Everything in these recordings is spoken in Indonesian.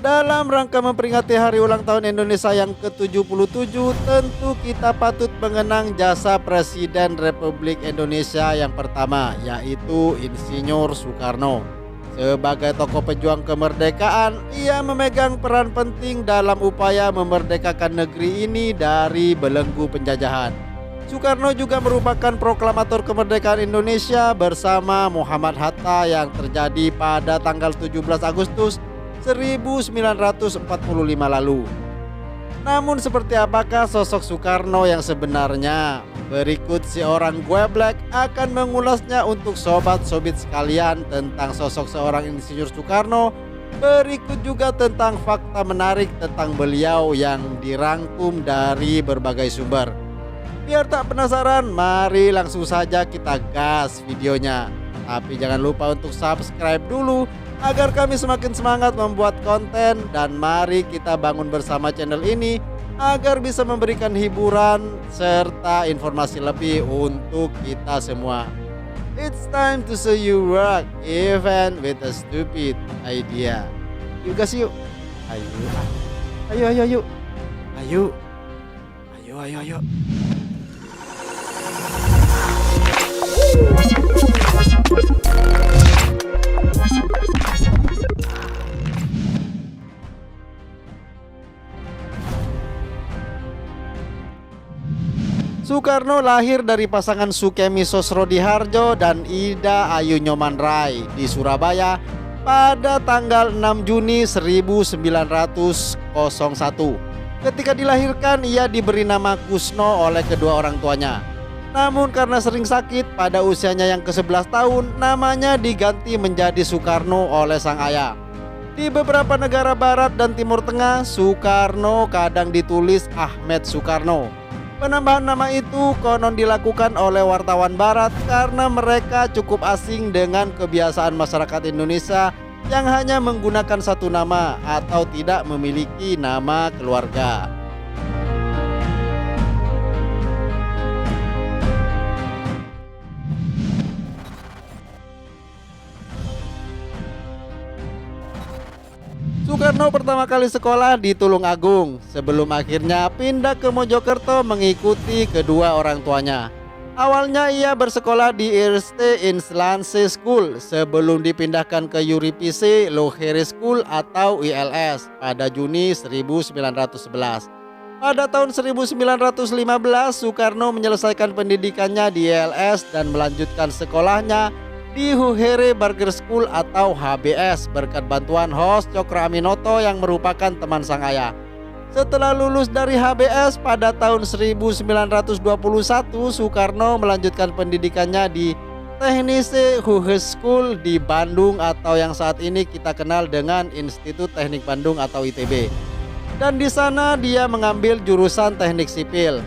Dalam rangka memperingati hari ulang tahun Indonesia yang ke-77, tentu kita patut mengenang jasa Presiden Republik Indonesia yang pertama, yaitu Insinyur Soekarno. Sebagai tokoh pejuang kemerdekaan, ia memegang peran penting dalam upaya memerdekakan negeri ini dari belenggu penjajahan. Soekarno juga merupakan proklamator kemerdekaan Indonesia bersama Muhammad Hatta yang terjadi pada tanggal 17 Agustus 1945 lalu. Namun seperti apakah sosok Soekarno yang sebenarnya? Berikut seorang Gue Black akan mengulasnya untuk sobat-sobit sekalian tentang sosok seorang Insinyur Soekarno. Berikut juga tentang fakta menarik tentang beliau yang dirangkum dari berbagai sumber. Biar tak penasaran, mari langsung saja kita gas videonya. Tapi jangan lupa untuk subscribe dulu agar kami semakin semangat membuat konten, dan mari kita bangun bersama channel ini agar bisa memberikan hiburan serta informasi lebih untuk kita semua. It's time to see you work even with a stupid idea. Yuk guys, yuk. Ayo. Ayo. Ayo. Ayo. Soekarno lahir dari pasangan Sukemi Sosrodihardjo dan Ida Ayu Nyomanrai di Surabaya pada tanggal 6 Juni 1901. Ketika dilahirkan, ia diberi nama Kusno oleh kedua orang tuanya. Namun karena sering sakit, pada usianya yang ke-11 tahun, namanya diganti menjadi Soekarno oleh sang ayah. Di beberapa negara barat dan timur tengah, Soekarno kadang ditulis Ahmed Soekarno. Penambahan nama itu konon dilakukan oleh wartawan barat karena mereka cukup asing dengan kebiasaan masyarakat Indonesia yang hanya menggunakan satu nama atau tidak memiliki nama keluarga. Soekarno pertama kali sekolah di Tulungagung sebelum akhirnya pindah ke Mojokerto mengikuti kedua orang tuanya. Awalnya ia bersekolah di Eerste Inlandse School sebelum dipindahkan ke Yuripice Logere School atau ILS pada Juni 1911. Pada tahun 1915, Soekarno menyelesaikan pendidikannya di ILS dan melanjutkan sekolahnya di Huhere Burger School atau HBS berkat bantuan host Cokro Aminoto yang merupakan teman sang ayah. Setelah lulus dari HBS pada tahun 1921, Soekarno melanjutkan pendidikannya di Technische Hogeschool di Bandung atau yang saat ini kita kenal dengan Institut Teknik Bandung atau ITB. Dan di sana dia mengambil jurusan Teknik Sipil.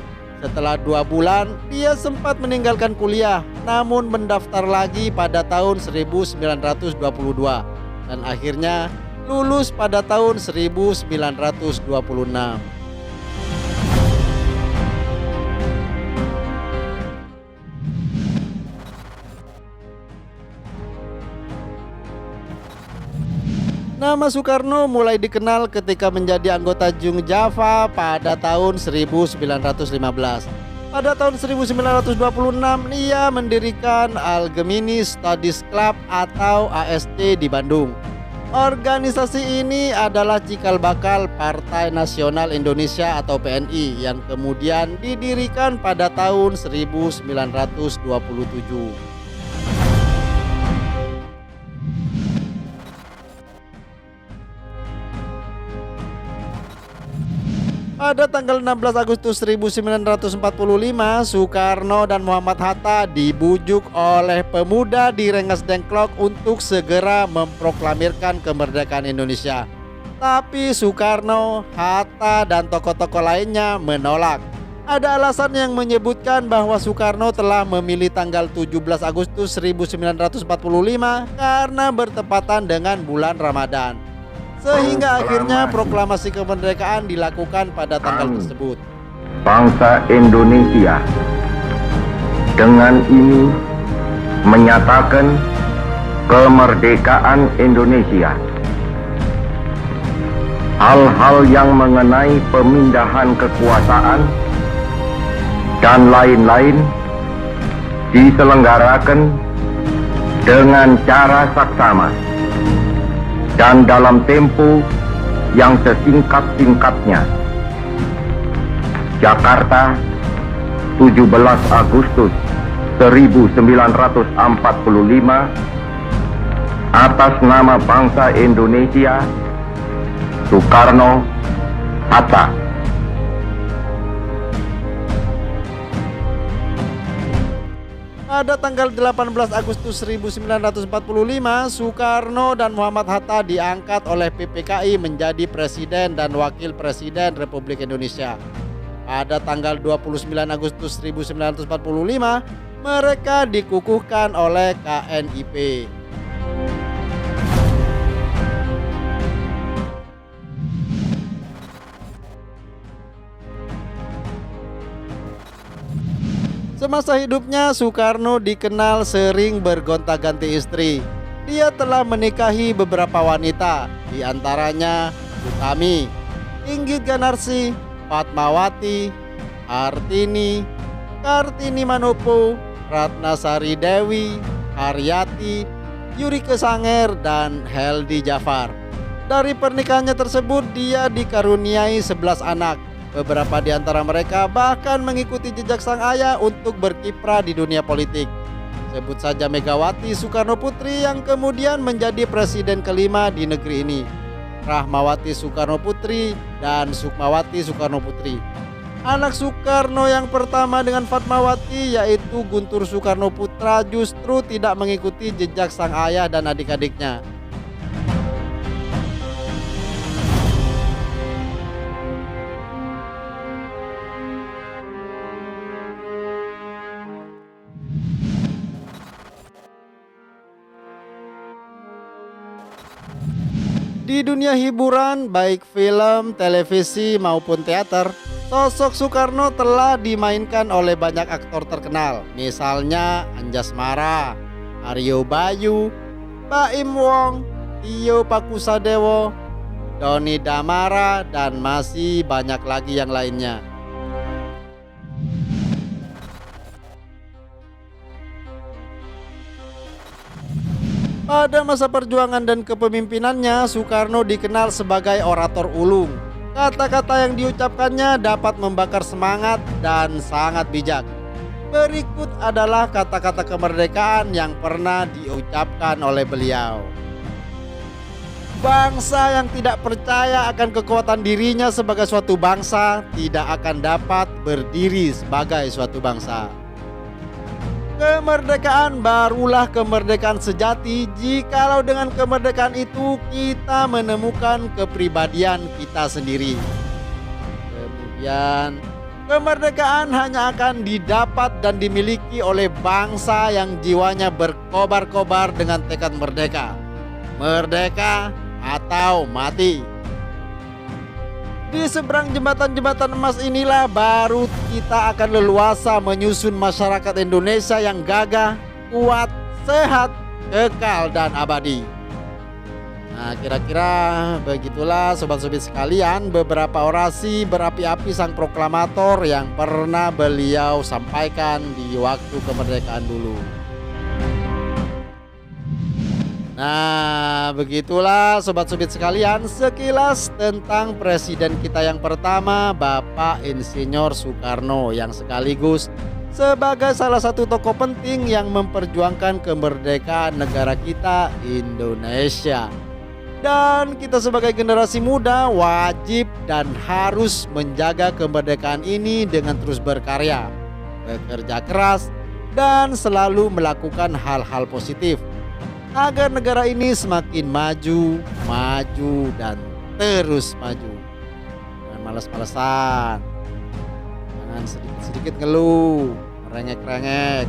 Setelah 2 bulan, dia sempat meninggalkan kuliah, namun mendaftar lagi pada tahun 1922 dan akhirnya lulus pada tahun 1926. Nama Soekarno mulai dikenal ketika menjadi anggota Jung Java pada tahun 1915. Pada tahun 1926 ia mendirikan Algemene Studies Club atau AST di Bandung. Organisasi ini adalah cikal bakal Partai Nasional Indonesia atau PNI yang kemudian didirikan pada tahun 1927. Pada tanggal 16 Agustus 1945, Soekarno dan Muhammad Hatta dibujuk oleh pemuda di Rengas Dengklok untuk segera memproklamirkan kemerdekaan Indonesia. Tapi Soekarno, Hatta, dan tokoh-tokoh lainnya menolak. Ada alasan yang menyebutkan bahwa Soekarno telah memilih tanggal 17 Agustus 1945 karena bertepatan dengan bulan Ramadan. Sehingga akhirnya proklamasi kemerdekaan dilakukan pada tanggal tersebut. Bangsa Indonesia dengan ini menyatakan kemerdekaan Indonesia. hal-hal yang mengenai pemindahan kekuasaan dan lain-lain diselenggarakan dengan cara saksama dan dalam tempo yang sesingkat-singkatnya. Jakarta, 17 Agustus 1945, atas nama bangsa Indonesia, Soekarno-Hatta. Pada tanggal 18 Agustus 1945, Soekarno dan Muhammad Hatta diangkat oleh PPKI menjadi Presiden dan Wakil Presiden Republik Indonesia. Pada tanggal 29 Agustus 1945, mereka dikukuhkan oleh KNIP. Semasa hidupnya, Soekarno dikenal sering bergonta-ganti istri. Dia telah menikahi beberapa wanita, di antaranya Utami, Inggit Ganarsi, Fatmawati, Hartini, Kartini Manopo, Ratnasari Dewi, Haryati, Yurike Sanger, dan Heldi Jafar. Dari pernikahannya tersebut, dia dikaruniai 11 anak. Beberapa di antara mereka bahkan mengikuti jejak sang ayah untuk berkiprah di dunia politik. Sebut saja Megawati Soekarno Putri yang kemudian menjadi presiden kelima di negeri ini, Rahmawati Soekarno Putri, dan Sukmawati Soekarno Putri. Anak Soekarno yang pertama dengan Fatmawati, yaitu Guntur Soekarno Putra, justru tidak mengikuti jejak sang ayah dan adik-adiknya. Di dunia hiburan, baik film, televisi maupun teater, sosok Soekarno telah dimainkan oleh banyak aktor terkenal. Misalnya Anjasmara, Aryo Bayu, Baim Wong, Tio Pakusadewo, Doni Damara, dan masih banyak lagi yang lainnya. Pada masa perjuangan dan kepemimpinannya, Soekarno dikenal sebagai orator ulung. Kata-kata yang diucapkannya dapat membakar semangat dan sangat bijak. Berikut adalah kata-kata kemerdekaan yang pernah diucapkan oleh beliau. Bangsa yang tidak percaya akan kekuatan dirinya sebagai suatu bangsa tidak akan dapat berdiri sebagai suatu bangsa. Kemerdekaan barulah kemerdekaan sejati jikalau dengan kemerdekaan itu kita menemukan kepribadian kita sendiri. Kemudian, kemerdekaan hanya akan didapat dan dimiliki oleh bangsa yang jiwanya berkobar-kobar dengan tekad merdeka. Merdeka atau mati. Di seberang jembatan-jembatan emas inilah baru kita akan leluasa menyusun masyarakat Indonesia yang gagah, kuat, sehat, kekal, dan abadi. Nah, kira-kira begitulah sobat-sobat sekalian beberapa orasi berapi-api sang proklamator yang pernah beliau sampaikan di waktu kemerdekaan dulu. Nah, begitulah sobat-sobat sekalian sekilas tentang presiden kita yang pertama, Bapak Insinyur Soekarno, yang sekaligus sebagai salah satu tokoh penting yang memperjuangkan kemerdekaan negara kita, Indonesia. Dan kita sebagai generasi muda wajib dan harus menjaga kemerdekaan ini dengan terus berkarya, bekerja keras, dan selalu melakukan hal-hal positif agar negara ini semakin maju, dan terus maju. Jangan malas-malesan, jangan sedikit-sedikit ngeluh, merengek-rengek.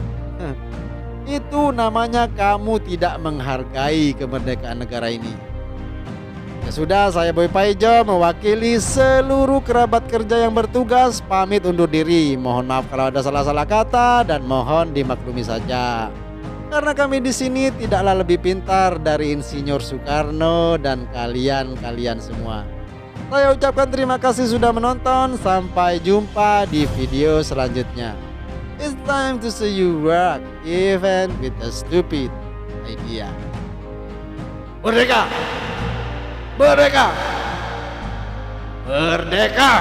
Itu namanya kamu tidak menghargai kemerdekaan negara ini. Ya sudah, saya Boy Paijo mewakili seluruh kerabat kerja yang bertugas pamit undur diri. Mohon maaf kalau ada salah-salah kata dan mohon dimaklumi saja. Karena kami di sini tidaklah lebih pintar dari Insinyur Soekarno dan kalian semua. Saya ucapkan terima kasih sudah menonton. Sampai jumpa di video selanjutnya. It's time to see you work, even with a stupid idea. Merdeka! Merdeka! Merdeka!